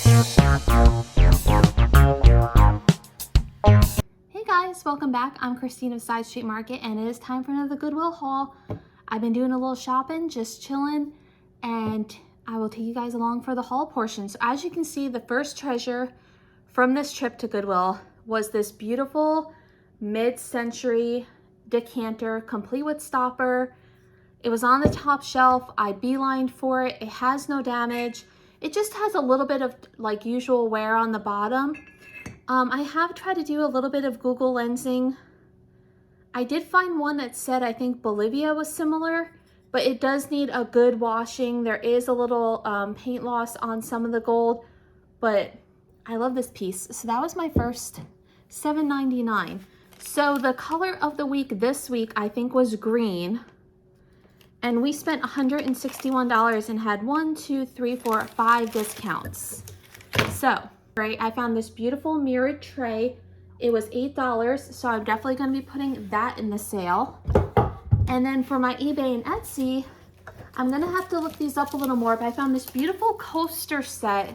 Hey guys, welcome back. I'm Christine of Side Street Market and it is time for another Goodwill haul. I've been doing a little shopping, just chilling, and I will take you guys along for the haul portion. So as you can see, the first treasure from this trip to Goodwill was this beautiful mid-century decanter, complete with stopper. It was on the top shelf. I beelined for it. It has no damage. It just has a little bit of like usual wear on the bottom. I have tried to do a little bit of Google lensing. I did find one that said I think Bolivia was similar, but it does need a good washing. There is a little paint loss on some of the gold, but I love this piece. So that was my first $7.99. So the color of the week this week I think was green, and we spent $161 and had 5 discounts. So I found this beautiful mirrored tray. It was $8, so I'm definitely going to be putting that in the sale. And then for my eBay and Etsy, I'm going to have to look these up a little more, but I found this beautiful coaster set,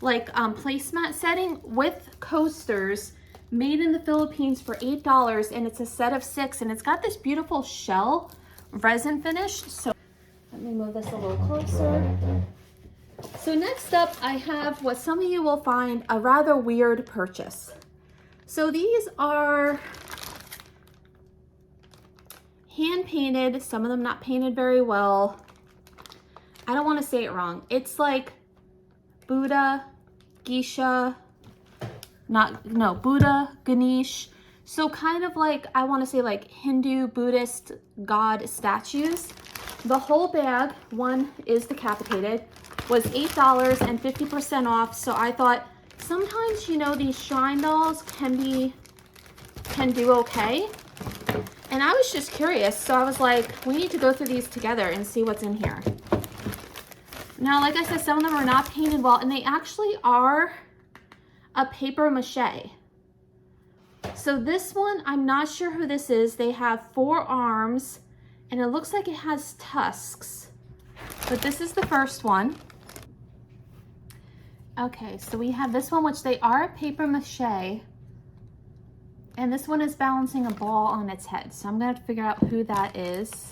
like placemat setting with coasters, made in the Philippines for $8, and it's a set of 6, and it's got this beautiful shell resin finish. So let me move this a little closer. So next up, I have what some of you will find a rather weird purchase. So these are hand painted, some of them not painted very well. I don't want to say it wrong. It's like Buddha, Geisha, Buddha, Ganesh. So kind of like, I want to say like Hindu, Buddhist god statues. The whole bag, one is decapitated, was $8 and 50% off. So I thought sometimes, you know, these shrine dolls can do okay. And I was just curious. So I was like, we need to go through these together and see what's in here. Now, like I said, some of them are not painted well, and they actually are a paper mache. So this one, I'm not sure who this is. They have 4 arms and it looks like it has tusks, but this is the first one. Okay, so we have this one, which they are paper mache, and this one is balancing a ball on its head. So I'm gonna have to figure out who that is.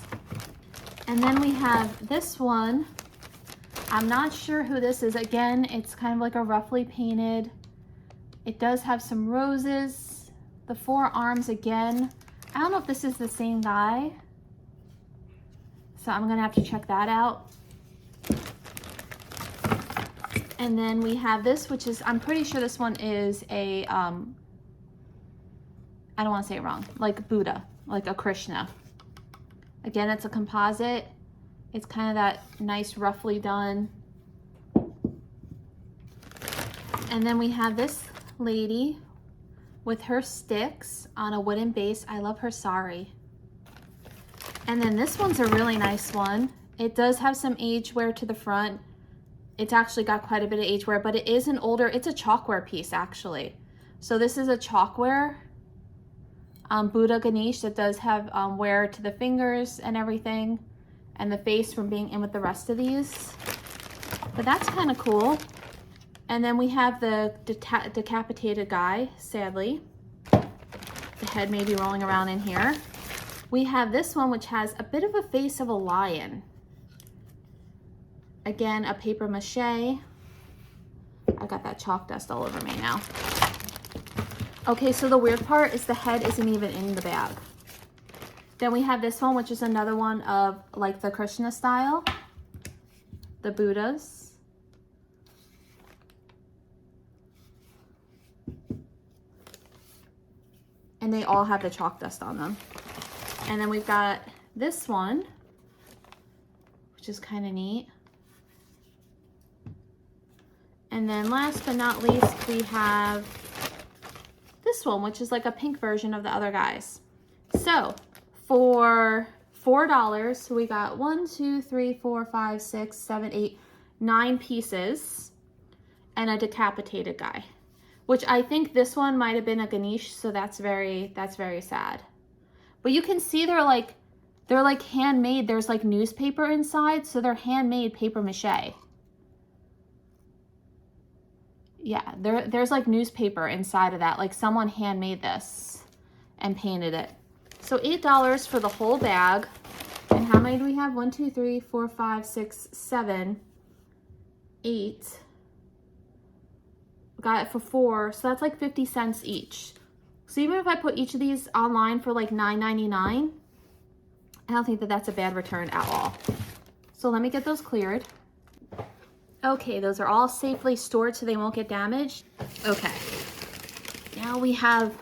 And then we have this one. I'm not sure who this is. Again, it's kind of like a roughly painted. It does have some roses. The 4 arms again. I don't know if this is the same guy. So I'm gonna have to check that out. And then we have this, which is, I'm pretty sure this one is a, I don't want to say it wrong, like Buddha, like a Krishna. Again, it's a composite. It's kind of that nice, roughly done. And then we have this lady with her sticks on a wooden base. I love her sari. And then this one's a really nice one. It does have some age wear to the front. It's actually got quite a bit of age wear, but it is an older, it's a chalkware piece actually. So this is a chalkware Buddha Ganesh that does have wear to the fingers and everything, and the face from being in with the rest of these. But that's kind of cool. And then we have the decapitated guy, sadly. The head may be rolling around in here. We have this one, which has a bit of a face of a lion. Again, a paper mache. I got that chalk dust all over me now. Okay, so the weird part is the head isn't even in the bag. Then we have this one, which is another one of like the Krishna style. The Buddhas. And they all have the chalk dust on them. And then we've got this one, which is kind of neat. And then last but not least, we have this one, which is like a pink version of the other guys. So for $4, we got 9 pieces and a decapitated guy, which I think this one might have been a Ganesh, so that's very sad. But you can see they're like handmade. There's like newspaper inside, so they're handmade paper mache. Yeah, there's like newspaper inside of that. Like someone handmade this and painted it. So $8 for the whole bag. And how many do we have? 1, 2, 3, 4, 5, 6, 7, 8. Got it for 4, so that's like 50 cents each. So even if I put each of these online for like $9.99, I don't think that that's a bad return at all. So let me get those cleared. Okay, those are all safely stored so they won't get damaged. Okay, now we have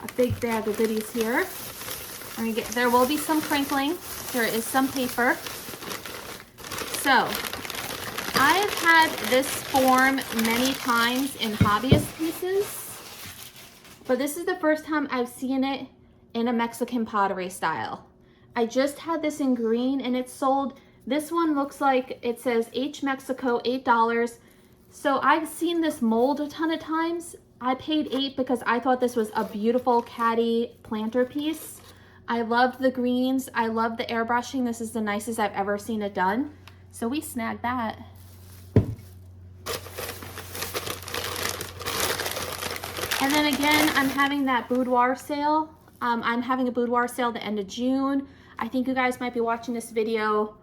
a big bag of goodies here. There will be some crinkling. There is some paper. So I've had this form many times in hobbyist pieces, but this is the first time I've seen it in a Mexican pottery style. I just had this in green and it's sold. This one looks like it says H Mexico, $8. So I've seen this mold a ton of times. I paid $8 because I thought this was a beautiful caddy planter piece. I loved the greens. I love the airbrushing. This is the nicest I've ever seen it done. So we snagged that. And then again, I'm having that boudoir sale. I'm having a boudoir sale the end of June. I think you guys might be watching this video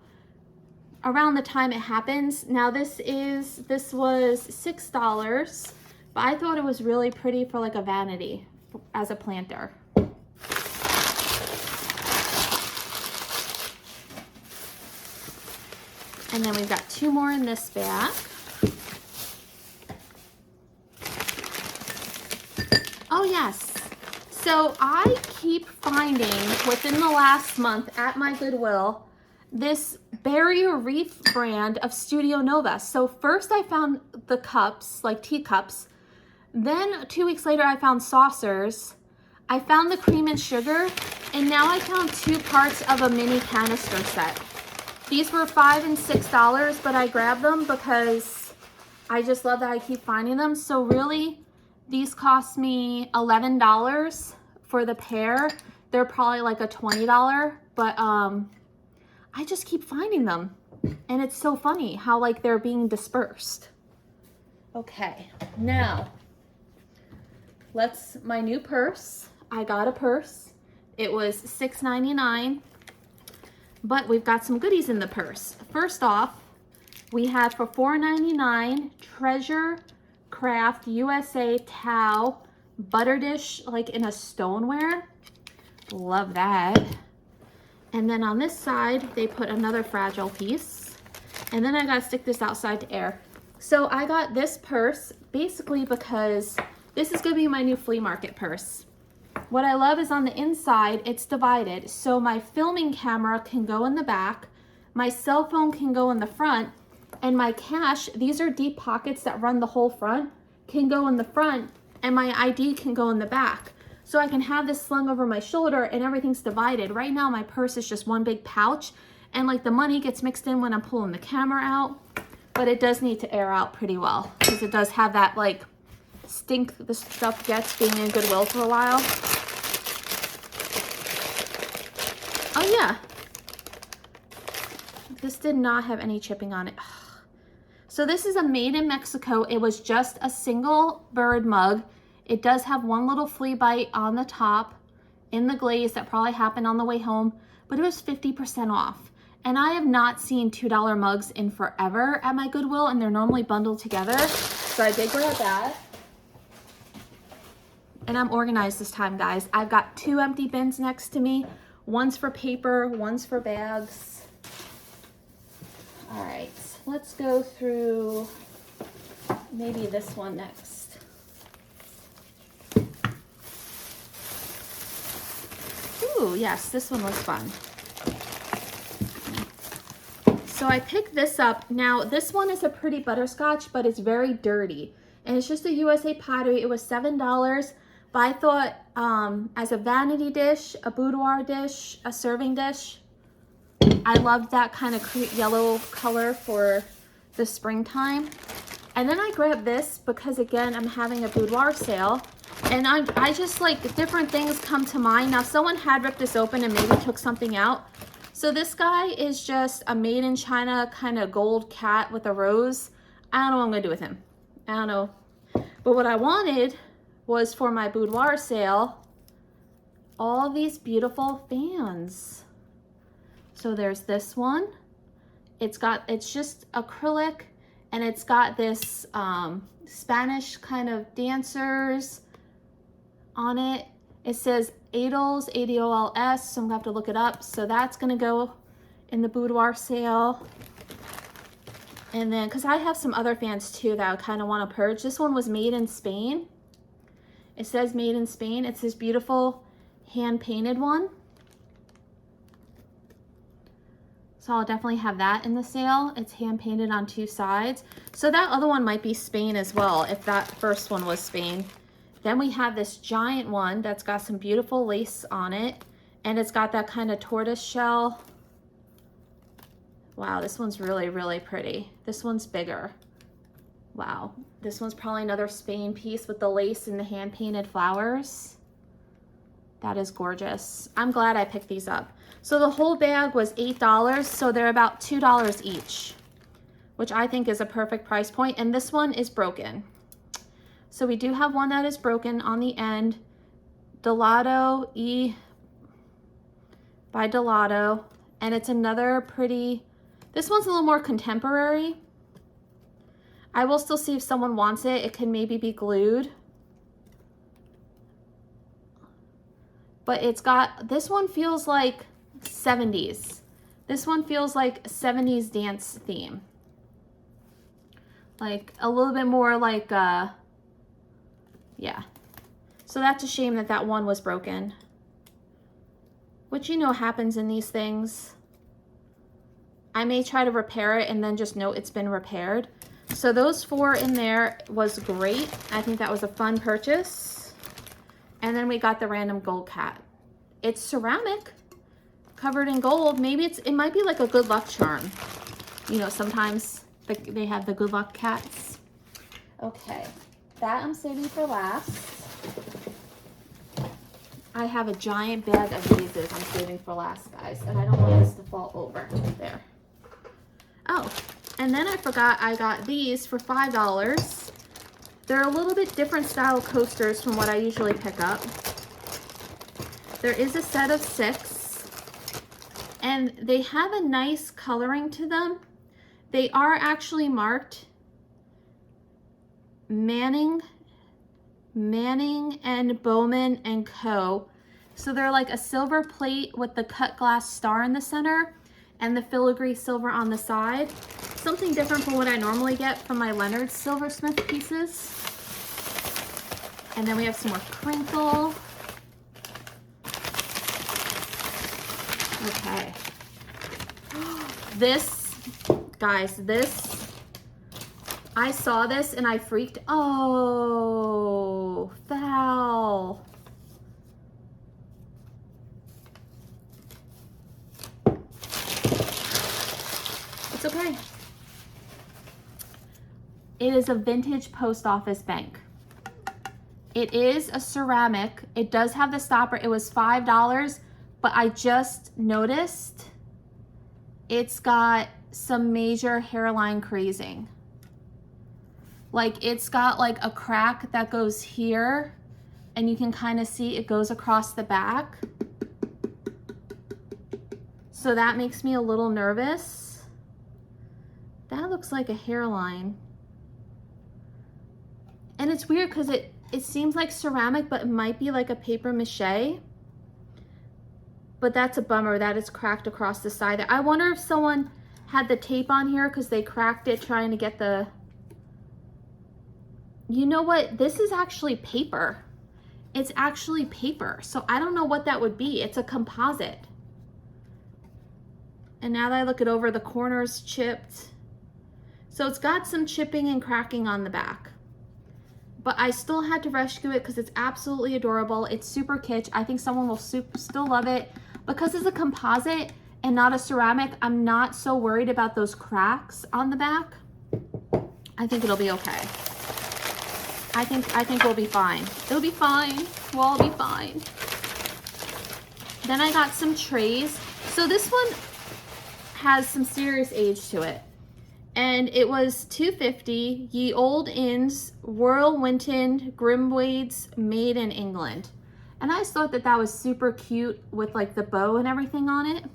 around the time it happens. Now this was $6, but I thought it was really pretty for like a vanity as a planter. And then we've got 2 more in this bag. Oh yes, so I keep finding within the last month at my Goodwill this Barrier Reef brand of Studio Nova. So first I found the cups, like teacups. Then 2 weeks later I found saucers. I found the cream and sugar, and now I found 2 parts of a mini canister set. These were $5 and $6, but I grabbed them because I just love that I keep finding them. So really, these cost me $11 for the pair. They're probably like a $20, but I just keep finding them. And it's so funny how like they're being dispersed. Okay, now my new purse. I got a purse. It was $6.99, but we've got some goodies in the purse. First off, we have for $4.99 Treasure Craft USA Tao butter dish, like in a stoneware. Love that. And then on this side, they put another fragile piece. And then I gotta stick this outside to air. So I got this purse basically because this is gonna be my new flea market purse. What I love is on the inside, it's divided. So my filming camera can go in the back, my cell phone can go in the front, and my cash, these are deep pockets that run the whole front, can go in the front, and my ID can go in the back. So I can have this slung over my shoulder and everything's divided. Right now my purse is just one big pouch, and like the money gets mixed in when I'm pulling the camera out, but it does need to air out pretty well because it does have that like stink the stuff gets being in Goodwill for a while. Oh yeah, this did not have any chipping on it. So this is a made in Mexico. It was just a single bird mug. It does have one little flea bite on the top in the glaze that probably happened on the way home, but it was 50% off. And I have not seen $2 mugs in forever at my Goodwill, and they're normally bundled together. So I did grab that. And I'm organized this time, guys. I've got 2 empty bins next to me. One's for paper, one's for bags. All right, let's go through maybe this one next. Ooh, yes, this one was fun. So I picked this up. Now, this one is a pretty butterscotch, but it's very dirty. And it's just a USA pottery. It was $7, but I thought as a vanity dish, a boudoir dish, a serving dish, I loved that kind of yellow color for the springtime. And then I grabbed this because, again, I'm having a boudoir sale. And I just like different things come to mind. Now, someone had ripped this open and maybe took something out. So this guy is just a made in China kind of gold cat with a rose. I don't know what I'm going to do with him. I don't know. But what I wanted was for my boudoir sale, all these beautiful fans. So there's this one. It's just acrylic, and it's got this Spanish kind of dancers on it. It says Adols, A-D-O-L-S, so I'm gonna have to look it up. So that's gonna go in the boudoir sale. And then, cause I have some other fans too that I kind of want to purge. This one was made in Spain. It says made in Spain. It's this beautiful hand painted one. So I'll definitely have that in the sale. It's hand painted on 2 sides. So that other one might be Spain as well, if that first one was Spain. Then we have this giant one that's got some beautiful lace on it, and it's got that kind of tortoise shell. Wow, this one's really, really pretty. This one's bigger. Wow, this one's probably another Spain piece with the lace and the hand painted flowers. That is gorgeous. I'm glad I picked these up. So the whole bag was $8, so they're about $2 each, which I think is a perfect price point. And this one is broken. So we do have one that is broken on the end. Dunlawton E by Dunlawton. And it's another pretty, this one's a little more contemporary. I will still see if someone wants it. It can maybe be glued. But it's got, this one feels like 70s. This one feels like 70s dance theme. Like a little bit more like, yeah. So that's a shame that that one was broken. Which you know happens in these things. I may try to repair it and then just note it's been repaired. So those 4 in there was great. I think that was a fun purchase. And then we got the random gold cat. It's ceramic, covered in gold. Maybe it might be like a good luck charm. You know, sometimes they have the good luck cats. Okay, that I'm saving for last. I have a giant bag of vases I'm saving for last, guys, and I don't want this to fall over. There. Oh, and then I forgot I got these for $5. They're a little bit different style coasters from what I usually pick up. There is a set of 6, and they have a nice coloring to them. They are actually marked Manning and Bowman and Co. So they're like a silver plate with the cut glass star in the center and the filigree silver on the side. Something different from what I normally get from my Leonard silversmith pieces. And then we have some more crinkle. Okay. This, guys, this, I saw this and I freaked. Oh, foul. It's okay. It is a vintage post office bank. It is a ceramic. It does have the stopper. It was $5, but I just noticed it's got some major hairline crazing. Like it's got like a crack that goes here, and you can kind of see it goes across the back. So that makes me a little nervous. That looks like a hairline. And it's weird because it seems like ceramic, but it might be like a paper mache. But that's a bummer that it's cracked across the side there. I wonder if someone had the tape on here because they cracked it trying to get the... You know what? This is actually paper. It's actually paper. So I don't know what that would be. It's a composite. And now that I look it over, the corner's chipped. So it's got some chipping and cracking on the back. But I still had to rescue it because it's absolutely adorable. It's super kitsch. I think someone will still love it. Because it's a composite and not a ceramic, I'm not so worried about those cracks on the back. I think it'll be okay. I think we'll be fine. It'll be fine. We'll all be fine. Then I got some trays. So this one has some serious age to it. And it was $2.50. Ye Old Inns, Whirlwinton Grimblades, made in England. And I just thought that that was super cute with like the bow and everything on it.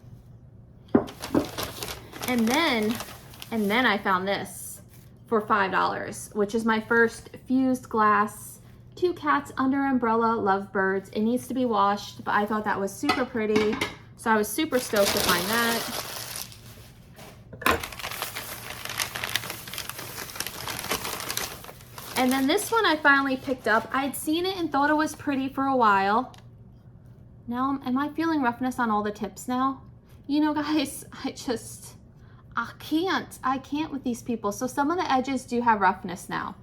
And then I found this for $5, which is my first fused glass. 2 cats under umbrella, lovebirds. It needs to be washed, but I thought that was super pretty. So I was super stoked to find that. And then this one I finally picked up. I had seen it and thought it was pretty for a while. Now, am I feeling roughness on all the tips now? You know, guys, I can't with these people. So some of the edges do have roughness now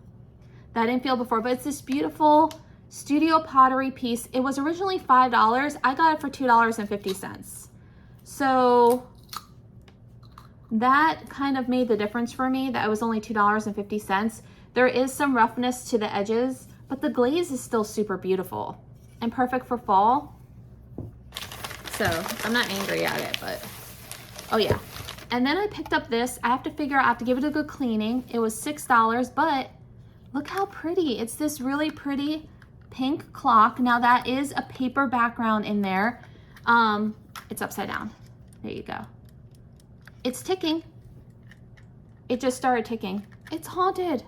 that I didn't feel before, but it's this beautiful studio pottery piece. It was originally $5. I got it for $2.50. So that kind of made the difference for me, that it was only $2.50. There is some roughness to the edges, but the glaze is still super beautiful and perfect for fall. So I'm not angry at it, but oh yeah. And then I picked up this. I have to figure out, I have to give it a good cleaning. It was $6, but look how pretty. It's this really pretty pink clock. Now that is a paper background in there. It's upside down. There you go. It's ticking. It just started ticking. It's haunted.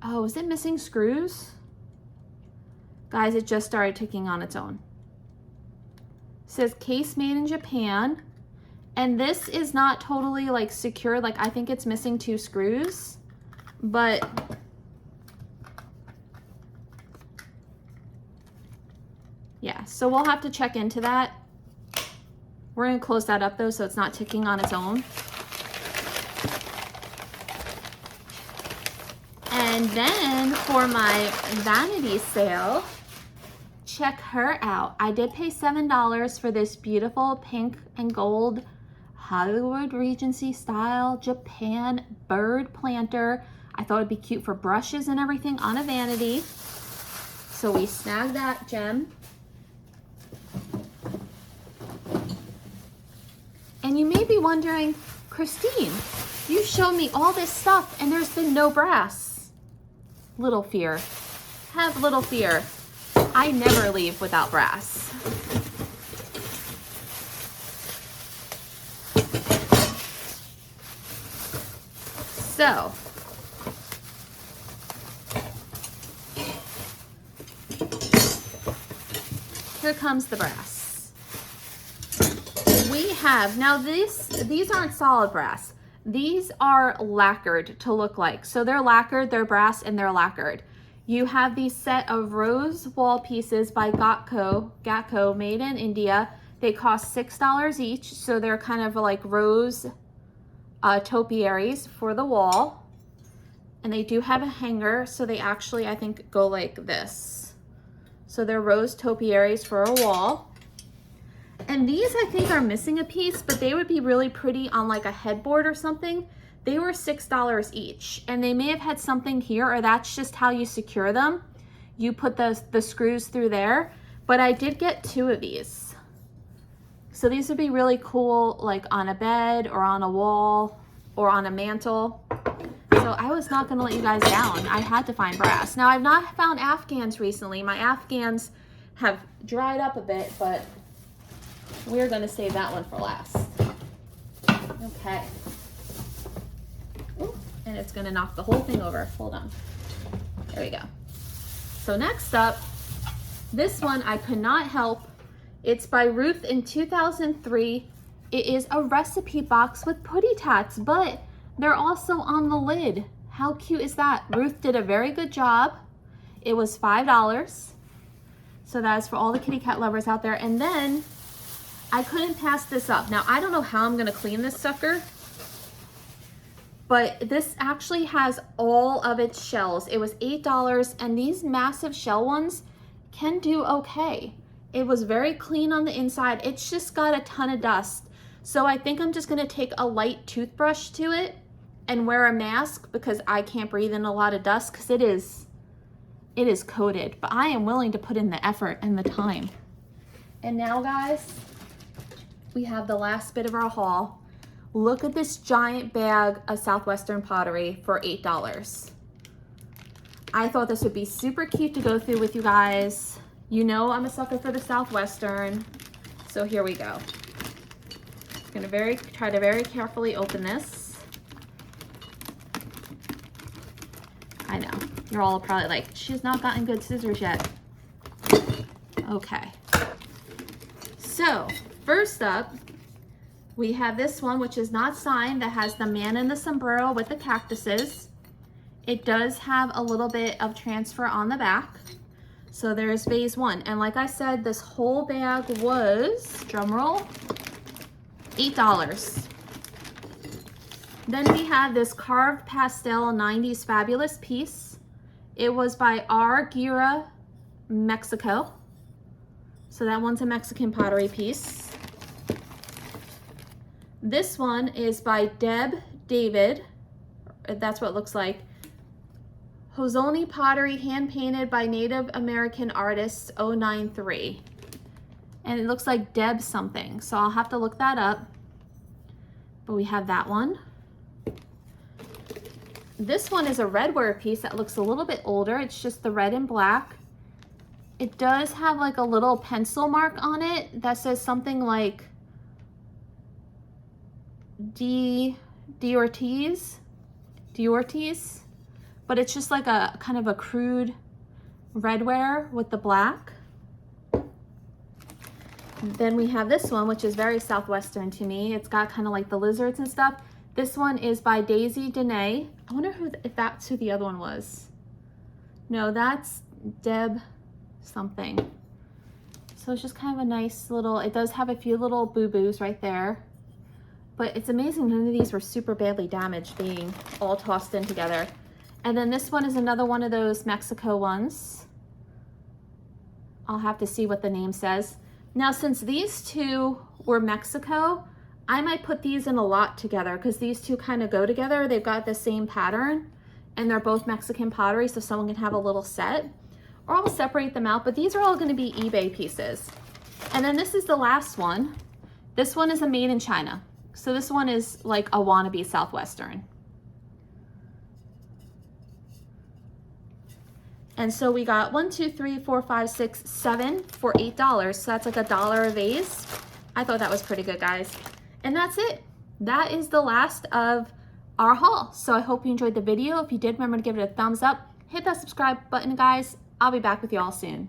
Oh, is it missing screws? Guys, it just started ticking on its own. It says case made in Japan. And this is not totally like secure. Like I think it's missing 2 screws, but yeah, so we'll have to check into that. We're gonna close that up though, so it's not ticking on its own. And then for my vanity sale, check her out. I did pay $7 for this beautiful pink and gold Hollywood Regency style Japan bird planter. I thought it'd be cute for brushes and everything on a vanity. So we snagged that gem. And you may be wondering, Christine, you showed me all this stuff and there's been no brass. Little fear. Have little fear. I never leave without brass. So, here comes the brass. We have, now these aren't solid brass. These are lacquered to look like. So they're lacquered, they're brass, and they're lacquered. You have these set of rose wall pieces by Gatco, made in India. They cost $6 each, so they're kind of like rose topiaries for the wall. And they do have a hanger, so they actually, I think, go like this. So they're rose topiaries for a wall. And these, I think, are missing a piece, but they would be really pretty on like a headboard or something. They were $6 each, and they may have had something here, or that's just how you secure them. You put the screws through there, but I did get 2 of these. So these would be really cool, like on a bed or on a wall or on a mantle. So I was not gonna let you guys down. I had to find brass. Now I've not found Afghans recently. My Afghans have dried up a bit, but we're gonna save that one for last. Okay. Ooh, and it's gonna knock the whole thing over. Hold on. There we go. So next up, this one I could not help. It's by Ruth in 2003. It is a recipe box with putty tats, but they're also on the lid. How cute is that? Ruth did a very good job. It was $5. So that is for all the kitty cat lovers out there. And then I couldn't pass this up. Now, I don't know how I'm gonna clean this sucker, but this actually has all of its shells. It was $8, and these massive shell ones can do okay. It was very clean on the inside. It's just got a ton of dust. So I think I'm just gonna take a light toothbrush to it and wear a mask, because I can't breathe in a lot of dust, because it is coated, but I am willing to put in the effort and the time. And now, guys, we have the last bit of our haul. Look at this giant bag of Southwestern pottery for $8. I thought this would be super cute to go through with you guys. You know I'm a sucker for the Southwestern, so here we go. I'm gonna try to very carefully open this. I know, you're all probably like, she's not gotten good scissors yet. Okay, so first up, we have this one, which is not signed, that has the man in the sombrero with the cactuses. It does have a little bit of transfer on the back. So there's phase one. And like I said, this whole bag was, drum roll, $8. Then we have this carved pastel 90s fabulous piece. It was by Gira, Mexico. So that one's a Mexican pottery piece. This one is by Deb David. That's what it looks like. Hozoni pottery, hand painted by Native American artists, 093. And it looks like Deb something, so I'll have to look that up. But we have that one. This one is a redware piece that looks a little bit older. It's just the red and black. It does have like a little pencil mark on it that says something like D. Ortiz, but it's just like a kind of a crude redware with the black. Then we have this one, which is very Southwestern to me. It's got kind of like the lizards and stuff. This one is by Daisy Dene. I wonder if that's who the other one was. No, that's Deb something. So it's just kind of a nice little, it does have a few little boo-boos right there. But it's amazing none of these were super badly damaged being all tossed in together. And then this one is another one of those Mexico ones. I'll have to see what the name says. Now, since these two were Mexico, I might put these in a lot together because these two kind of go together. They've got the same pattern and they're both Mexican pottery, so someone can have a little set. Or I'll separate them out, but these are all going to be eBay pieces. And then this is the last one. This one is a made in China. So this one is like a wannabe Southwestern. And so we got 1, 2, 3, 4, 5, 6, 7 for $8. So that's like $1 a vase. I thought that was pretty good, guys. And that's it. That is the last of our haul. So I hope you enjoyed the video. If you did, remember to give it a thumbs up. Hit that subscribe button, guys. I'll be back with you all soon.